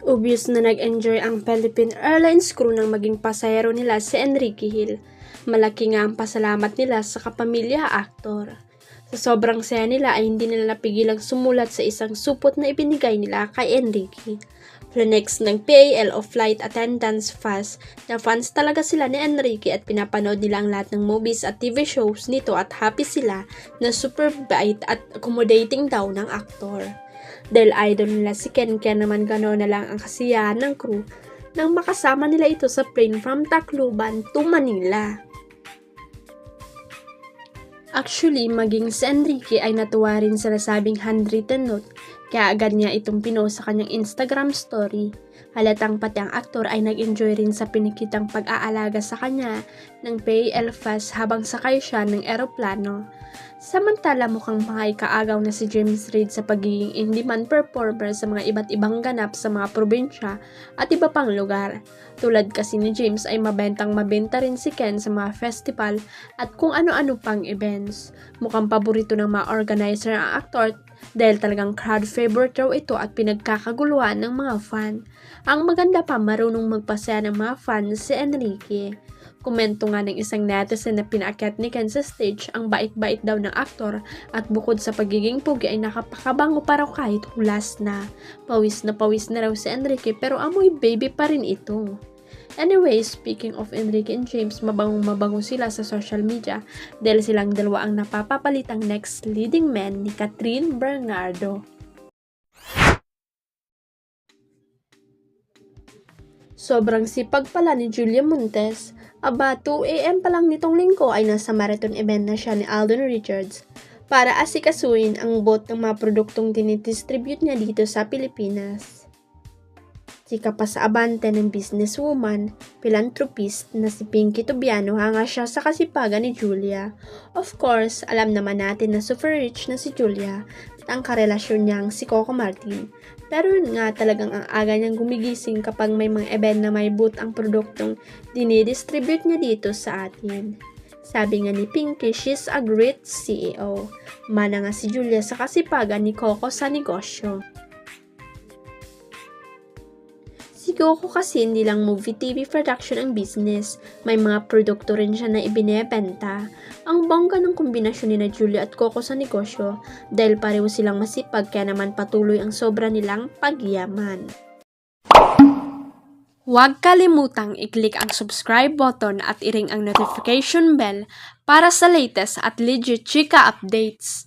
Obvious na nag-enjoy ang Philippine Airlines crew nang maging pasahero nila si Enrique Hill. Malaki nga ang pasalamat nila sa kapamilya aktor. Sa sobrang saya nila ay hindi nila napigilang sumulat sa isang supot na ibinigay nila kay Enrique. Flenex ng PAL o Flight Attendants FAS na fans talaga sila ni Enrique at pinapanood nila ang lahat ng movies at TV shows nito at happy sila na super bait at accommodating daw ng aktor. Dahil idol nila si Ken, kaya naman gano'n na lang ang kasiyahan ng crew nang makasama nila ito sa plane from Tacloban to Manila. Actually, maging si Enrique ay natuwa rin sa nasabing handwritten note, kaya agad niya itong pinost sa kanyang Instagram story. Halatang pati ang aktor ay nag-enjoy rin sa pinikitang pag-aalaga sa kanya ng PAL FAS habang sakay siya ng eroplano. Samantala mukhang makikaagaw na si James Reid sa pagiging in-demand performer sa mga iba't ibang ganap sa mga probinsya at iba pang lugar. Tulad kasi ni James ay mabenta rin si Ken sa mga festival at kung ano-ano pang events. Mukhang paborito ng mga organizer ang aktor dahil talagang crowd favorite raw ito at pinagkakaguluhan ng mga fan. Ang maganda pa, marunong magpasaya ng mga fans si Enrique. Komento nga ng isang netizen na pinaakyat ni Ken sa stage, ang bait-bait daw ng aktor at bukod sa pagiging pugi ay nakapakabango pa raw kahit hulas na. Pawis na raw si Enrique pero amoy baby pa rin ito. Anyway, speaking of Enrique and James, mabangong sila sa social media dahil silang dalawa ang napapapalitang next leading men ni Catherine Bernardo. Sobrang sipag pala ni Julia Montes. Aba, 2 AM pa lang nitong linggo ay nasa marathon event na siya ni Alden Richards para asikasuin ang bot ng mga produktong dinidistribute niya dito sa Pilipinas. Chika pa sa abante ng businesswoman, philanthropist na si Pinky Tubiano hanga siya sa kasipagan ni Julia. Of course, alam naman natin na super rich na si Julia at ang karelasyon niyang si Coco Martin. Pero yun nga talagang ang aga niyang gumigising kapag may mga event na may booth ang produktong dinidistribute niya dito sa atin. Sabi nga ni Pinky, she's a great CEO. Mana nga si Julia sa kasipagan ni Coco sa negosyo. Si Coco kasi hindi lang movie TV production ang business, may mga produkto rin siya na ibinebenta. Ang bongga ng kombinasyon ni na Julia at Coco sa negosyo dahil pareho silang masipag kaya naman patuloy ang sobra nilang pagyaman. Huwag kalimutang i-click ang subscribe button at i-ring ang notification bell para sa latest at legit chika updates.